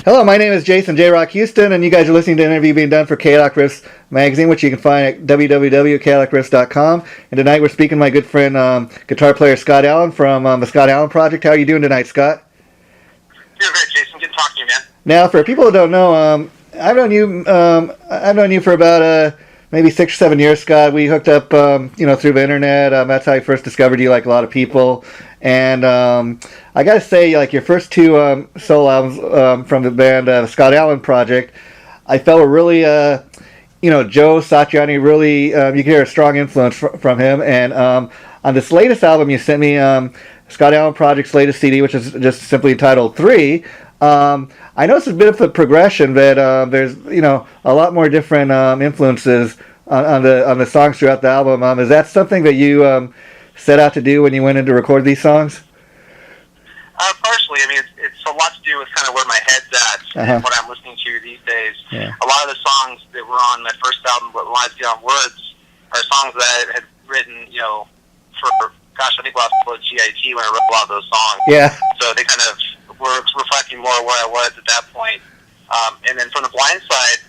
Hello, my name is Jason, JROCK Houstion, and you guys are listening to an interview being done for Chaotic Riffs Magazine, which you can find at www.chaoticriffs.com. And tonight we're speaking to my good friend, guitar player Scott Allen from the Scott Allen Project. How are you doing tonight, Scott? Doing great, Jason. Good to talk to you, man. Now, for people who don't know, I've known you for about maybe 6 or 7 years, Scott. We hooked up, through the internet. That's how I first discovered you, like a lot of people. And I gotta say, like your first two solo albums from the band, the Scott Allen Project, I felt were really, Joe Satriani. Really, you could hear a strong influence from him. And on this latest album, you sent me Scott Allen Project's latest CD, which is just simply titled 3. I noticed a bit of a progression that there's a lot more different influences on the songs throughout the album. Is that something that you set out to do when you went in to record these songs? Partially. I mean, it's a lot to do with kind of where my head's at and what I'm listening to these days. Yeah. A lot of the songs that were on my first album, What Lies Beyond Words, are songs that I had written, for, I think I was GIT when I wrote a lot of those songs. Yeah. So they kind of were reflecting more where I was at that point. And then from the Blind Side,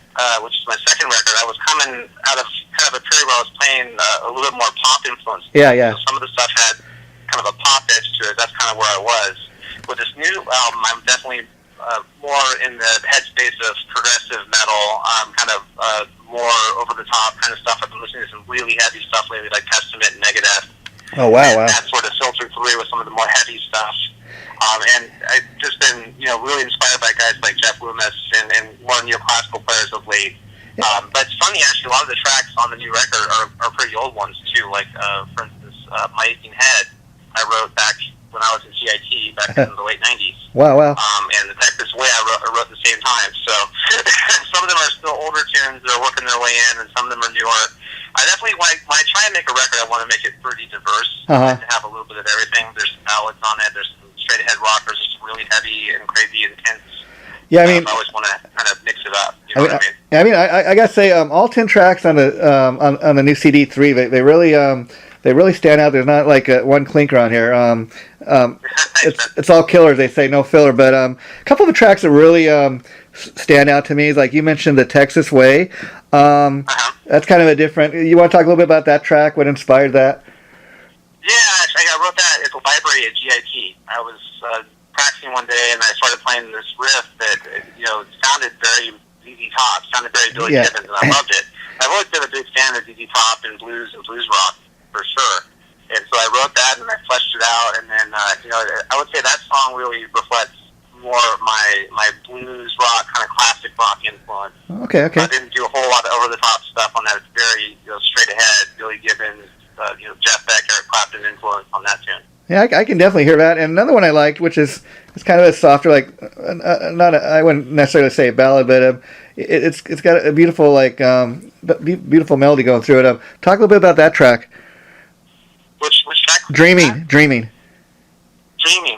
which is my second record, I was coming out of kind of a period where I was playing a little bit more pop influence. Yeah, yeah. So some of the stuff had kind of a pop edge to it. That's kind of where I was. With this new album, I'm definitely more in the headspace of progressive metal, kind of more over-the-top kind of stuff. I've been listening to some really heavy stuff lately, like Testament and Megadeth. Oh, wow, and that sort of filtered through with some of the more heavy stuff. And I've just been, really inspired by guys like Jeff Loomis and more neoclassical players of late. But it's funny, actually, a lot of the tracks on the new record are pretty old ones, too. Like, for instance, My Aching Head, I wrote back when I was in GIT back in the late 90s. Wow. And The Texas Way I wrote at the same time. So some of them are still older tunes that are working their way in, and some of them are newer. I definitely like, when I try and make a record, I want to make it pretty diverse. I like to have a little bit of everything. There's some ballads on it, there's some straight ahead rockers, just really heavy and crazy and intense. Yeah, I mean, I always want to kind of mix it up. You know what I mean? I gotta say, all 10 tracks on the new CD 3, they really stand out. There's not like one clinker on here. It's all killers. They say no filler, but a couple of the tracks that really stand out to me is, like you mentioned, The Texas Way. That's kind of a different. You want to talk a little bit about that track? What inspired that? Yeah, actually, I wrote that at the library at GIT. I was practicing one day, and I started playing this riff that sounded very ZZ Top, sounded very Billy Gibbons, and I loved it. I've always been a big fan of ZZ Top and blues rock for sure. And so I wrote that, and I fleshed it out, and then I would say that song really reflects more of my blues rock, kind of classic rock influence. Okay. I didn't do a whole lot of over the top stuff on that. It's very straight ahead, Billy Gibbons, Jeff Beck, Eric Clapton influence on that tune. Yeah, I can definitely hear that. And another one I liked, which is kind of a softer, like I wouldn't necessarily say a ballad, but it's got a beautiful beautiful melody going through it. Talk a little bit about that track. Which track? Dreaming.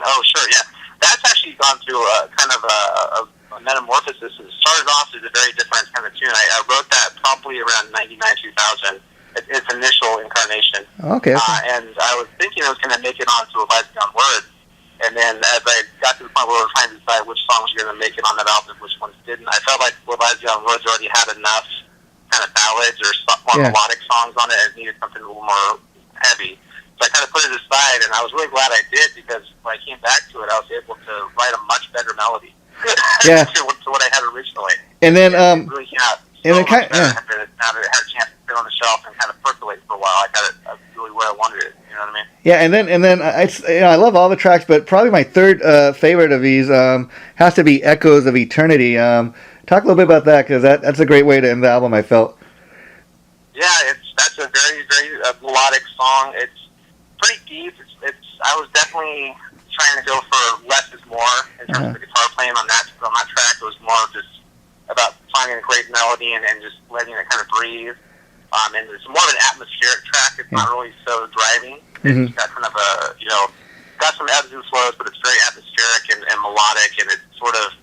Oh, sure, yeah. That's actually gone through kind of a metamorphosis. It started off as a very different kind of tune. I wrote that probably around 99, 2000. Its initial incarnation. Okay. And I was thinking I was going to make it onto A Lies Beyond Words. And then as I got to the point where we were trying to decide which songs were going to make it on that album, which ones didn't, I felt like What Lies Beyond Words already had enough kind of ballads or more melodic songs on it. It needed something a little more heavy. So I kind of put it aside, and I was really glad I did, because when I came back to it, I was able to write a much better melody to what I had originally. And then, it really and then kind of, now that it had a chance to sit on the shelf and kind of percolate for a while, I got it really where I wanted it. You know what I mean? Yeah, and then I love all the tracks, but probably my third favorite of these has to be Echoes of Eternity. Talk a little bit about that, because that's a great way to end the album, I felt. Yeah, that's a very, very melodic song. It's pretty deep. I was definitely trying to go for less is more in terms of the guitar playing on that track. It was more just about finding a great melody and just letting it kind of breathe. And it's more of an atmospheric track. It's not really so driving. It's got kind of got some ebbs and flows, but it's very atmospheric and melodic, and it's sort of,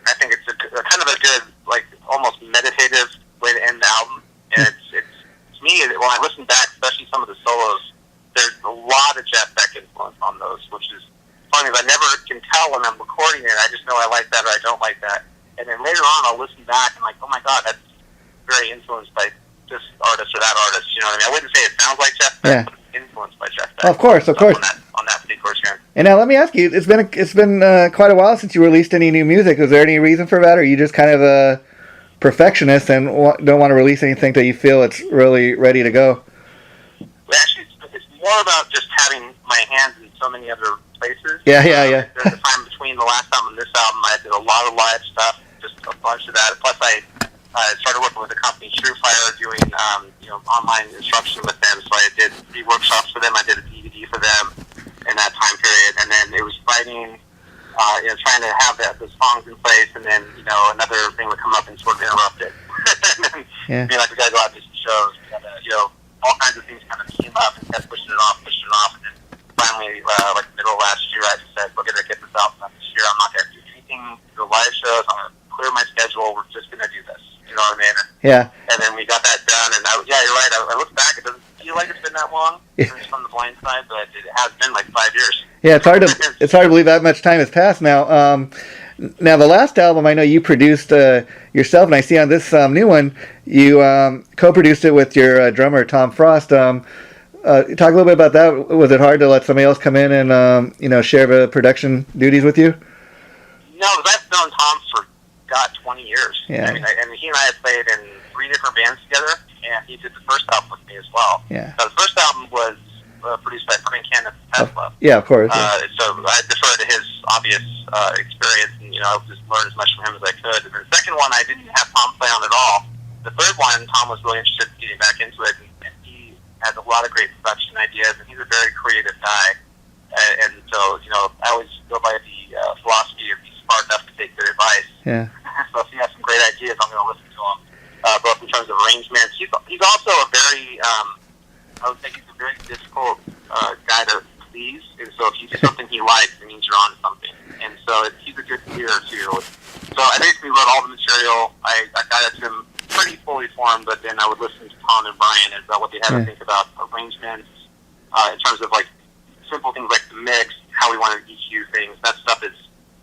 I think it's a kind of a good, like, almost meditative way to end the album. And it's to me, when I listen back, especially some of the solos, there's a lot of Jeff Beck influence on those, which is funny is I never can tell when I'm recording it. I just know I like that or I don't like that. And then later on, I'll listen back and like, oh my God, that's very influenced by this artist or that artist. You know what I mean? I wouldn't say it sounds like Jeff Beck, but it's influenced by Jeff Beck. Of course. On that particular trend. And now let me ask you: it's been quite a while since you released any new music. Was there any reason for that, or are you just kind of a perfectionist and don't want to release anything that you feel it's really ready to go? Well, actually, it's more about just having my hands in so many other places. Yeah. There's a time between the last album and this album. I did a lot of live stuff, just a bunch of that. Plus, I started working with a company, Truefire, doing online instruction with them. So I did 3 workshops for them. I did a DVD for them in that time period, and then it was writing, trying to have the songs in place, and then another thing would come up and sort of interrupt it. And then we gotta go out to some shows. All kinds of things kind of came up and kept pushing it off, and then finally, like the middle of last year, I just said, we're gonna get this out this year. I'm not gonna do anything, do live shows. I'm gonna clear my schedule. We're just gonna do this. You know what I mean? Yeah. And then we got that done, and you're right. I look back, it doesn't feel like it's been that long from the blind side, but it has been like 5 years. Yeah, it's hard to believe that much time has passed now. Now the last album I know you produced yourself, and I see on this new one you co-produced it with your drummer Tom Frost. Talk a little bit about that. Was it hard to let somebody else come in and share the production duties with you? No, because I've known Tom for 20 years. Yeah. I mean, he and I had played in 3 different bands together, and he did the first album with me as well. Yeah. So the first album was produced by Frank Hanna Tesla. Yeah, of course. So I defer to his obvious experience, and I just learned as much from him as I could. And the second one, I didn't have Tom play on at all. The third one, Tom was really interested in getting back into it, and he has a lot of great production ideas, and he's a very creative guy. And so, I always go by the philosophy of he's smart enough to take good advice. Yeah. So if he has some great ideas, I'm going to listen to him. Both in terms of arrangements, he's also a very, I would think he's a very difficult guy to please. And so if you do something he likes, it means you're on something. And so he's a good leader too. So I basically wrote all the material. I got it to him pretty fully formed, but then I would listen to Tom and Brian about what they had to think about arrangements in terms of like simple things like the mix, how we wanted to EQ things. That stuff is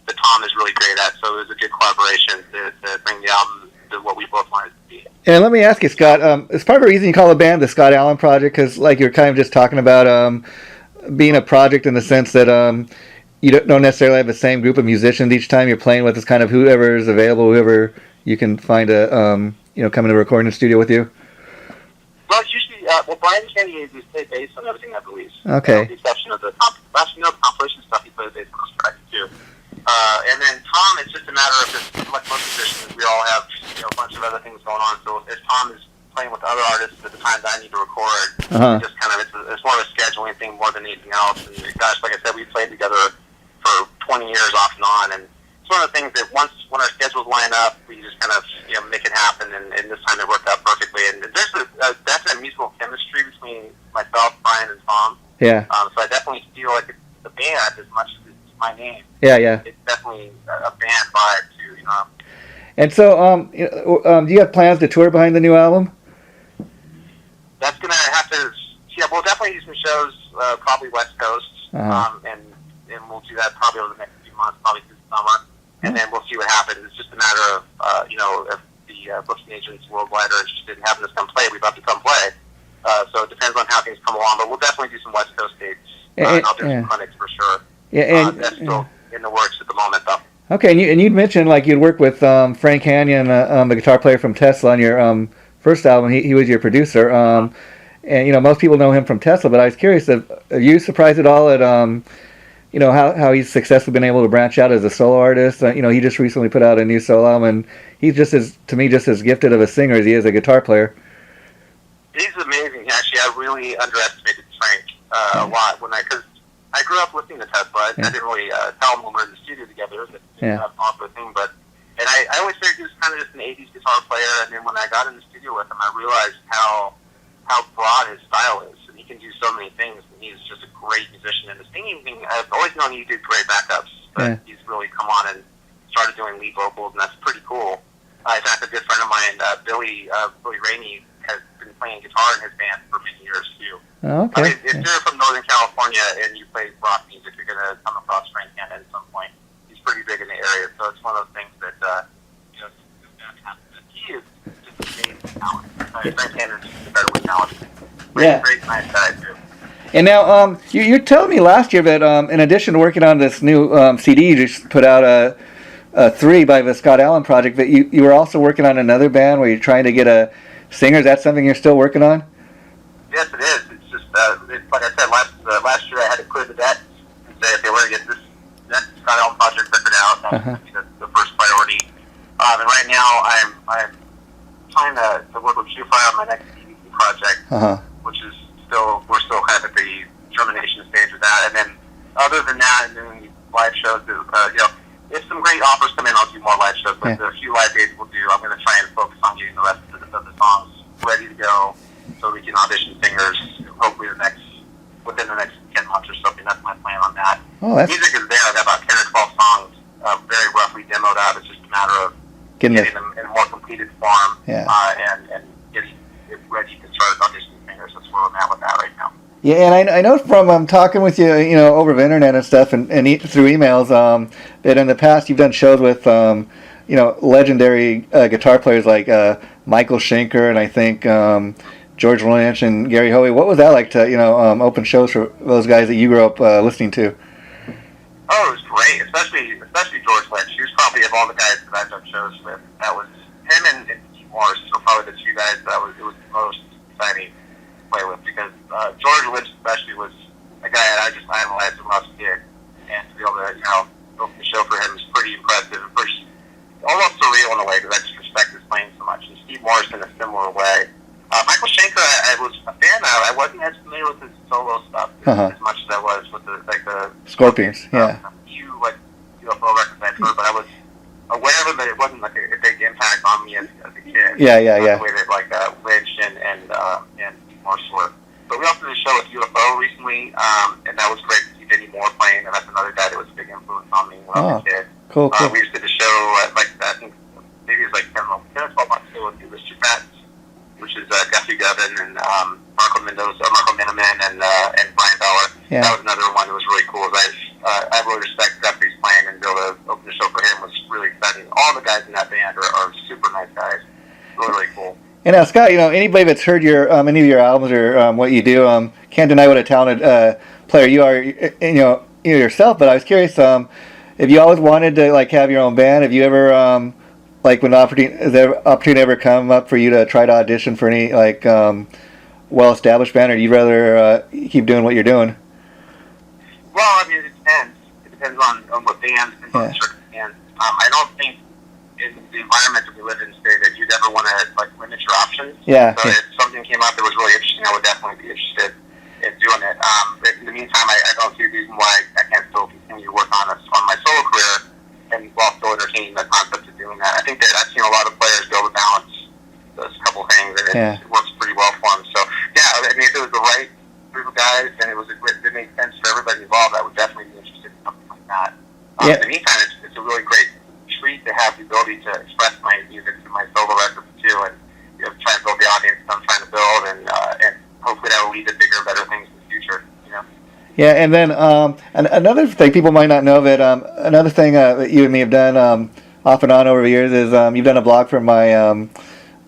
that Tom is really great at. So it was a good collaboration to bring the album to what we both wanted to be. And let me ask you, Scott, is part of the reason you call the band the Scott Allen Project because like you're kind of just talking about being a project in the sense that you don't necessarily have the same group of musicians each time you're playing with. It's kind of whoever is available, whoever you can find to come into a recording studio with you. Well, it's usually Brian Kenny is play bass on everything I believe. Okay. With the exception of the compilation stuff, he plays bass on those tracks too. And then Tom, it's just a matter of just like most musicians, we all have a bunch of other things going on. So if Tom is playing with other artists at the time that I need to record, just kind of it's more of a scheduling thing more than anything else. And gosh, like I said, we played together for 20 years off and on, and it's one of the things that when our schedules line up, we just kind of make it happen. And this time it worked out perfectly. And there's a definite musical chemistry between myself, Brian, and Tom. Yeah. So I definitely feel like it's the band as much as it's my name. Yeah. It's definitely a band vibe too, And so, do you have plans to tour behind the new album? That's gonna have to. Yeah, we'll definitely do some shows, probably West Coast, and we'll do that probably over the next few months, probably through the summer, and then we'll see what happens. It's just a matter of, if the booking agents worldwide are interested in having us come play, we'd love to come play. So it depends on how things come along, but we'll definitely do some West Coast dates. And I'll do some clinics for sure. Yeah, that's still in the works at the moment, though. Okay, and you'd mentioned like you'd work with Frank Hanyon, the guitar player from Tesla, on your first album. He was your producer, and most people know him from Tesla. But I was curious, are you surprised at all at how he's successfully been able to branch out as a solo artist? He just recently put out a new solo album, and he's just as gifted of a singer as he is a guitar player. He's amazing. Actually, I really underestimated Frank a lot because I grew up listening to Tesla. I didn't really tell him when we were in the studio together. That's an awkward thing, and I always figured he was kind of just an 80s guitar player, and then when I got in the studio with him, I realized how broad his style is, and he can do so many things, and he's just a great musician. And the singing thing, I've always known he did great backups, but he's really come on and started doing lead vocals, and that's pretty cool. In fact, a good friend of mine, Billy Rainey, has been playing guitar in his band for many years too. Oh, okay. I mean, if you're from Northern California and you play rock music, you're going to come across Frank Hannon at some point. He's pretty big in the area, so it's one of those things that he is just amazing talent. Frank Hannon's incredibly talented. Great, nice guy too. And now, you're telling me last year that in addition to working on this new CD, you just put out a 3 by the Scott Allen project, that you were also working on another band where you're trying to get a singer. Is that something you're still working on? Yes, it is. It's just, like I said, last year I had to clear the debt and say, okay, we're going to get this next Scott Allen project figured out. That's going to be the first priority. And right now I'm trying to work with Shoefire on my next DVD project, which is we're still kind of at the germination stage of that. And then other than that, and doing live shows, if some great offers come in, I'll do more live shows. But the few live dates we'll do, I'm going to try and focus on getting the rest of the songs ready to go so we can audition singers hopefully within the next 10 months or something. That's my plan on that. Music is there. I've got about 10 or 12 songs very roughly demoed out. It's just a matter of getting them in a more completed form and getting it ready to start auditioning singers. That's where I'm at with that right now. Yeah, and I know from talking with you, over the internet and stuff, and through emails, that in the past you've done shows with, legendary guitar players like Michael Schenker and I think George Lynch and Gary Hoey. What was that like to, open shows for those guys that you grew up listening to? Oh, it was great, especially George Lynch. He was probably, of all the guys that I've done shows with, that was him and Steve Morris were probably the two guys it was the most exciting to play with, because George Lynch especially was a guy that I just idolized when I was a kid, and to be able to open the show for him is pretty impressive and pretty almost surreal in a way, because I just respect his playing so much. And Steve Morris in a similar way. Michael Schenker, I was a fan of. I wasn't as familiar with his solo stuff as much as I was with the Scorpions. A few UFO records I'd heard, but I was aware of it, but it wasn't like a big impact on me as a kid. Yeah. The way that Lynch and Morse were. But we also did a show with UFO recently, and that was great to see Vinnie Moore playing, and that's another guy that was a big influence on me when I was a kid. Cool. We just did a show, I think maybe it was 10 or 12 months ago with the Lister Fats, which is Guthrie Govan and Marco Miniman and Brian Bauer. Yeah. That was another one that was really cool. I really respect Guthrie's playing, and be able to open the show for him was really exciting. All the guys in that band are super nice guys. Really cool. And now, Scott, anybody that's heard your any of your albums or what you do, can't deny what a talented player you are, yourself. But I was curious, if you always wanted to have your own band, have you ever when has the opportunity ever come up for you to try to audition for any well-established band, or do you rather keep doing what you're doing? Well, it depends. It depends on what band and what circumstance. I don't think in the environment that we live in today that you'd ever want to limit your options. Yeah. So if something came up that was really interesting, I would definitely be interested in doing it. In the meantime, I don't see a reason why I can't still continue to work on my solo career and while still entertaining the concept of doing that. I think that I've seen a lot of players be able to balance those couple things, and it works pretty well for them. So if it was the right group of guys and it made sense for everybody involved, I would definitely be interested in something like that. In the meantime, it's a really great treat to have the ability to express my music through my solo records too, and try and build the audience I'm trying to build, and hopefully that will lead to bigger, better things in the future. Yeah, and then another thing people might not know that another thing that you and me have done off and on over the years is you've done a blog for my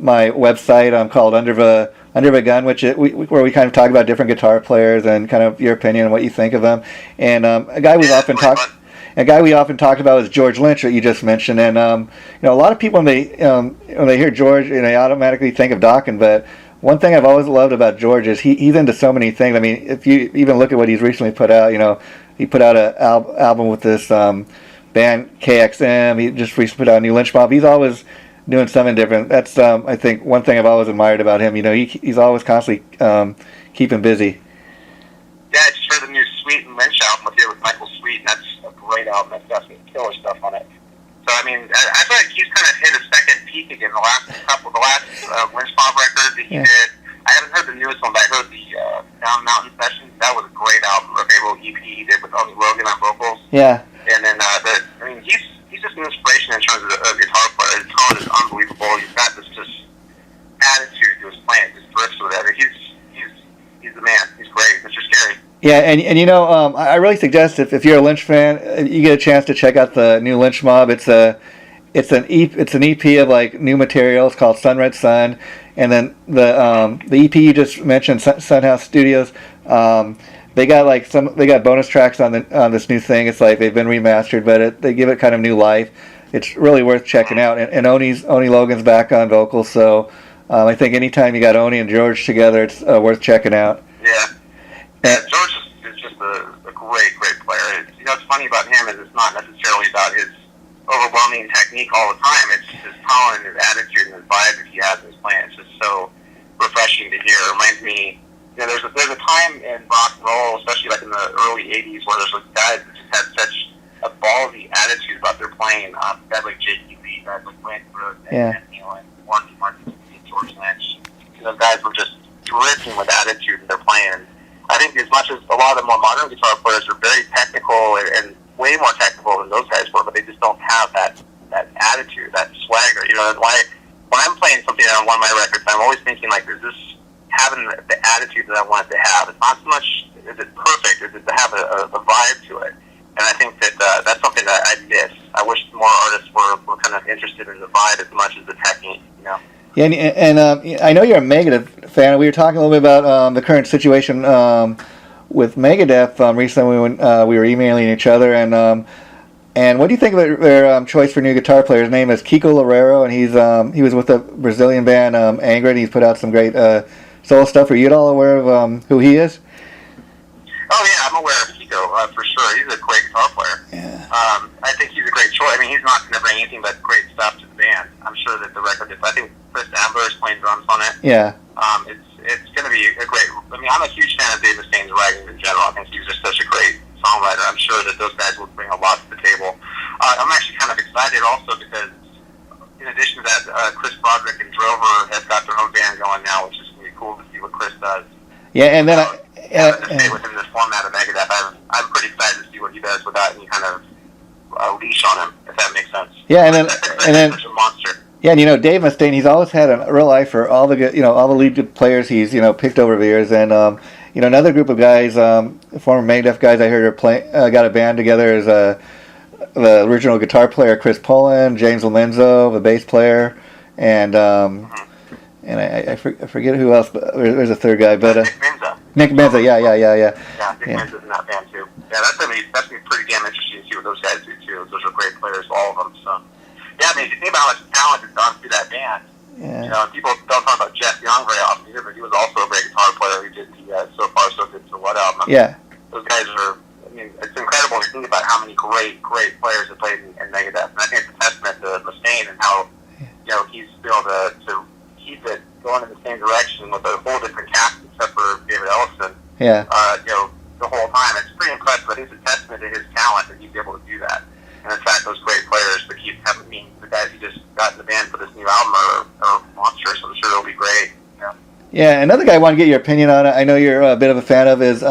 my website called Under the Gun, where we kind of talk about different guitar players and kind of your opinion and what you think of them. And a guy we often talk about is George Lynch, that you just mentioned. And a lot of people when they hear George, they automatically think of Dokken, but one thing I've always loved about George is he's into so many things. I mean, if you even look at what he's recently put out, he put out an album with this band KXM. He just recently put out a new Lynch Mob. He's always doing something different. That's I think one thing I've always admired about him. He's always constantly keeping busy. Yeah, I just heard the new Sweet and Lynch album with Michael Sweet, and that's a great album. That's got some killer stuff on it. So I feel like he's kind of hit a second peak again. The last Lynch Mob record that he did. I haven't heard the newest one, but I heard the Down Mountain Sessions. That was a great album. A great little EP he did with Tony Logan on vocals. Yeah. And then he's just an inspiration in terms of the guitar player. His tone is unbelievable. He's got this just attitude to his playing. Just drifts with Yeah, and you know, I really suggest if you're a Lynch fan, you get a chance to check out the new Lynch Mob. It's an EP of like new material. It's called Sun Red Sun, and then the EP you just mentioned, Sunhouse Studios. They got bonus tracks on this new thing. It's like they've been remastered, but they give it kind of new life. It's really worth checking out. And Oni Logan's back on vocals, so I think anytime you got Oni and George together, it's worth checking out. Yeah. Yeah, George is just a great player. What's funny about him is it's not necessarily about his overwhelming technique all the time. It's his tone and his attitude and his vibe that he has in his playing. It's just so refreshing to hear. It reminds me, there's a time in rock and roll, especially like in the early '80s, where there's like guys that just had such a ballsy attitude about their playing. Guys like J.T. Lee, guys like Wayne Brooks, and Halen, Warren Martin, George Lynch. Those guys were just dripping with attitude in their playing. I think as much as a lot of the more modern guitar players are very technical and way more technical than those guys were, but they just don't have that attitude, that swagger. And when I'm playing something on one of my records, I'm always thinking like, is this having the attitude that I want it to have? It's not so much is it perfect, is it to have a vibe to it. And I think that that's something that I miss. I wish more artists were kind of interested in the vibe as much as the technique. Yeah, and I know you're a Megadeth fan. We were talking a little bit about the current situation with Megadeth recently when we were emailing each other. And what do you think of their choice for new guitar player? His name is Kiko Loureiro, and he was with the Brazilian band Angra, and he's put out some great solo stuff. Are you at all aware of who he is? Oh yeah, I'm aware of Kiko for sure. He's a great guitar player. Yeah. I think he's a great choice. I mean, he's not going to bring anything but great stuff to the band. I'm sure that the record. I think Chris Ambler is playing drums on it. Yeah. It's going to be a great. I mean, I'm a huge fan of Dave Mustaine's writing in general. I think he's just such a great songwriter. I'm sure that those guys will bring a lot to the table. I'm actually kind of excited also because, in addition to that, Chris Broderick and Drover have got their own band going now, which is going to be cool to see what Chris does. Yeah, and then to stay within this format of Megadeth, I'm pretty excited to see what he does without any kind of leash on him, if that makes sense. Yeah, and then such a monster. Yeah, and Dave Mustaine, he's always had a real eye for all the good, all the lead players he's picked over the years, and another group of guys, former Megadeth guys, I heard got a band together is the original guitar player Chris Poland, James Lomenzo, the bass player, and I forget who else, but there's a third guy, but Nick Menza, yeah. Yeah, Nick Menza's in that band too. Yeah, that's gonna be pretty damn interesting to see what those guys do too. Those are great players, all of them. So. Yeah, I mean, if you think about how much talent has gone through that band, people don't talk about Jeff Young very often either, but he was also a great guitar player who did the So Far So Good So What album. Yeah. Those guys are, it's incredible to think about how many great players have played in Megadeth. And I think it's a testament to Mustaine and how, he's able to keep it going in the same direction with a whole different cast except for David Ellison. Yeah. The whole time. It's pretty impressive. I think it's a testament to his talent that he's able to do that. And in fact, those great players that keep having the guys who just got in the band for this new album are monsters, so I'm sure they'll be great. Yeah, another guy I want to get your opinion on, I know you're a bit of a fan of, is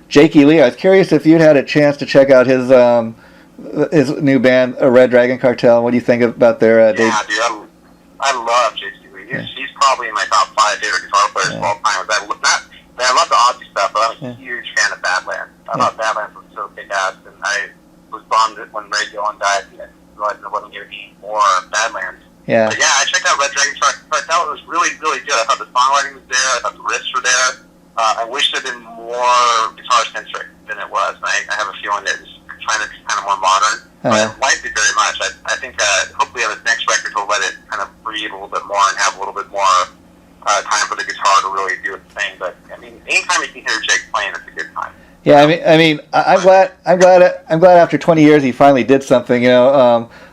Jakey Lee. I was curious if you'd had a chance to check out his new band, Red Dragon Cartel. What do you think about their dude, I love Jakey Lee. He's probably in my top 5 favorite guitar players of all time. I love the Ozzy stuff, but I'm a huge fan of Badlands. I thought Badlands was so kick-ass, and I was bummed when Ray Gillen died and realized there wasn't going to be more Badlands. Yeah. But yeah, I checked out Red Dragon Cartel. It was really, really good. I thought the songwriting was there. I thought the riffs were there. I wish it had been more guitar-centric than it was. I have a feeling that it's trying to be kind of more modern. But I liked it very much. I think hopefully on the next record we'll let it kind of breathe a little bit more and have a little bit more time for the guitar to really do its thing. But I mean, anytime you can hear Jake playing, it's a good time. Yeah, I'm glad after 20 years he finally did something.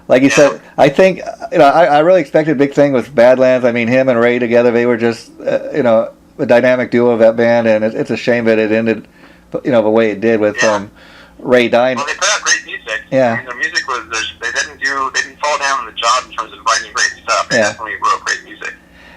Like you said, I think I really expected a big thing with Badlands. I mean, him and Ray together, they were just a dynamic duo of that band, and it's a shame that it ended, the way it did with Ray dying. Well, they put out great music. Yeah, I mean, their music was they didn't fall down on the job in terms of writing great stuff. They definitely wrote great music.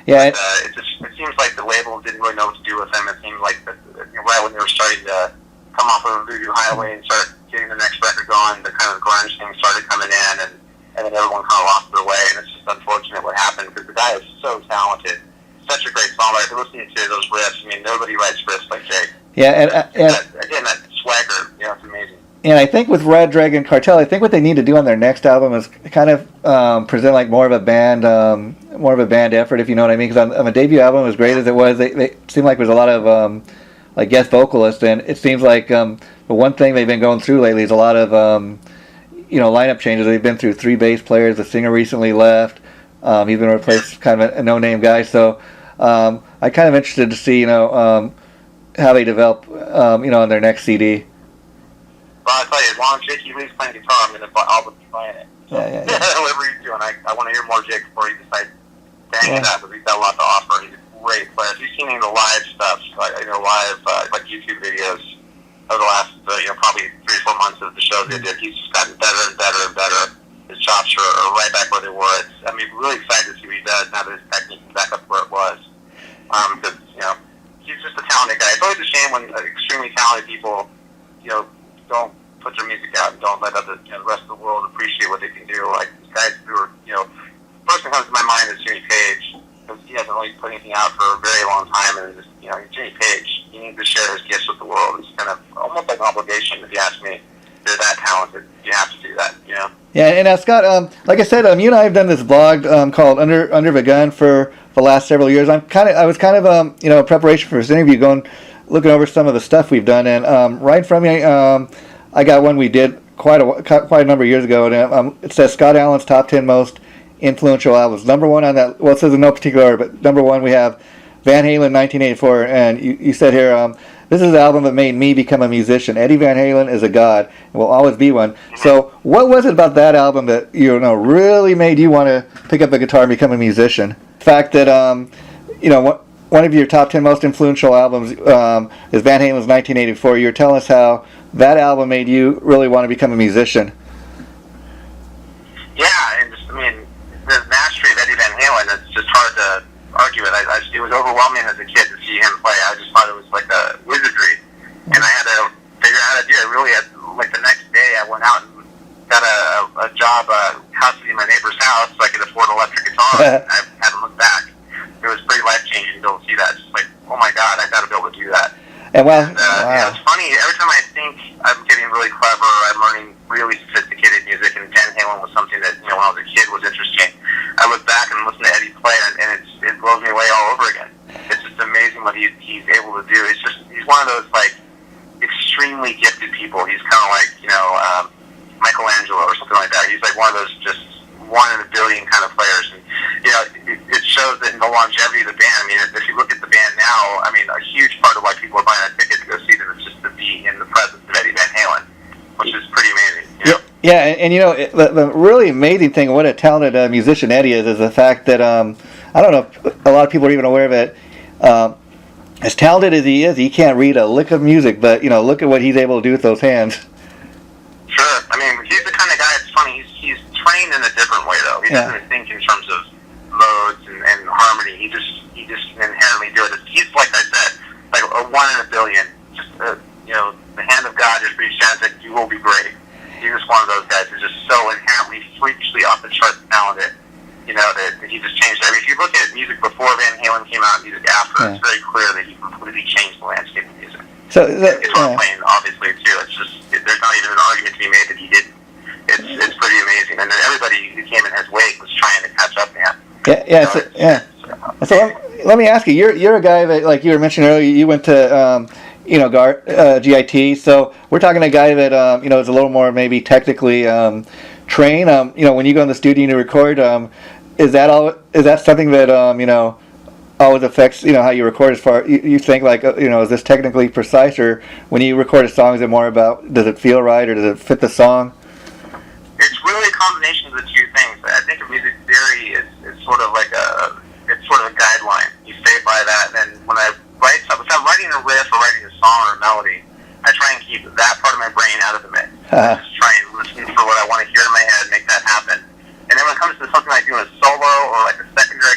Yeah, but, it seems like the label didn't really know what to do with them. It seemed like right when they were starting to come off of Voodoo Highway and start getting the next record going, the kind of grunge thing started coming in, and then everyone kind of lost their way, and it's just unfortunate what happened, because the guy is so talented, such a great songwriter. Listening to those riffs, I mean, nobody writes riffs like Jake. Yeah, again, that swagger, it's amazing. And I think with Red Dragon Cartel, I think what they need to do on their next album is kind of present like more of a band effort, if you know what I mean. Because on the debut album, as great as it was, they seemed like there's a lot of like guest vocalists, and it seems like the one thing they've been going through lately is a lot of lineup changes. They've been through 3 bass players. The singer recently left. He's been replaced kind of a no-name guy. So I'm kind of interested to see how they develop on their next CD. Well, I'll tell you, as long as Jakey Lee's playing guitar, I'll be playing it. So, Yeah. Whatever he's doing, I want to hear more Jake before he decides to hang it up, because he's got a lot to offer. He's a great player. If you've seen any of the live stuff, live like YouTube videos over the last probably 3 or 4 months of the shows they did, he's just gotten better and better and better. His chops are right back where they were. Really excited to see what he does now that his technique is back up where it was. Because he's just a talented guy. It's always a shame when extremely talented people don't put their music out and don't let the rest of the world appreciate what they can do. Like these guys who are, first thing that comes to my mind is Jimmy Page, because he hasn't really put anything out for a very long time, and just, Jimmy Page, he needs to share his gifts with the world. It's kind of almost like an obligation, if you ask me. They're that talented, you have to do that, Yeah, and Scott, like I said, you and I have done this blog called Under the Gun for the last several years. I was kind of in preparation for this interview, looking over some of the stuff we've done, and right from me, I got one we did quite a number of years ago, and it says Scott Allen's top 10 most influential albums. Number 1 on that, well, it says in no particular order, but number 1 we have Van Halen, 1984, and you said here, this is the album that made me become a musician. Eddie Van Halen is a god and will always be one. So what was it about that album that really made you want to pick up a guitar and become a musician? The fact that one of your top 10 most influential albums is Van Halen's 1984. You were telling us how that album made you really want to become a musician. Yeah, and the mastery of Eddie Van Halen, it's just hard to argue with. It was overwhelming as a kid to see him play. I just thought it was like a wizardry, and I had to figure out how to do it. Really, the next day, I went out and got a job house sitting in my neighbor's house so I could afford an electric guitar. I haven't looked back. It was pretty life-changing to be able to see that. It's just like, oh my God, I've got to be able to do that. And wow. It's funny, every time I think I'm getting really clever, I'm learning really sophisticated music, and Van Halen was something that, when I was a kid, was interesting. I look back and listen to Eddie play, and it blows me away all over again. It's just amazing what he's able to do. He's one of those, extremely gifted people. He's kind of like, Michelangelo or something like that. He's like one of those just one in a billion kind of players. And, it shows that in the longevity of the band. If you look at the band now, a huge part of why people are buying a ticket to go see them is just to be in the presence of Eddie Van Halen, which is pretty amazing. Yeah, and the really amazing thing, what a talented musician Eddie is the fact that, I don't know if a lot of people are even aware of it, as talented as he is, he can't read a lick of music, but, look at what he's able to do with those hands. Sure. He's the kind of guy, it's funny, he's trained in a different way, though. He doesn't think in terms of modes and harmony. He just can inherently do it. He's, like I said, like a one in a billion. Just, the hand of God just reached out and said, you will be great. He's just one of those guys who's just so inherently, freakishly off the charts talented, that he just changed everything. If you look at music before Van Halen came out and music after, it's very clear that he completely changed the landscape of music. So guitar playing, obviously, too. It's just, there's not even an argument to be made that he didn't. It's pretty amazing. And then everybody who came in his wake was trying to catch up to him. So let me ask you, you're a guy that, like you were mentioning earlier, you went to GIT, so we're talking a guy that is a little more maybe technically trained. When you go in the studio to record, is that something that always affects how you record? As far you think is this technically precise, or when you record a song, is it more about does it feel right or does it fit the song? It's really a combination of the two things. I think music theory is sort of like a guideline. You stay by that, and then when I write stuff, if I'm writing a riff or writing a song or a melody, I try and keep that part of my brain out of the mix. I just try and listen for what I want to hear in my head and make that happen. And then when it comes to something like doing a solo or like a secondary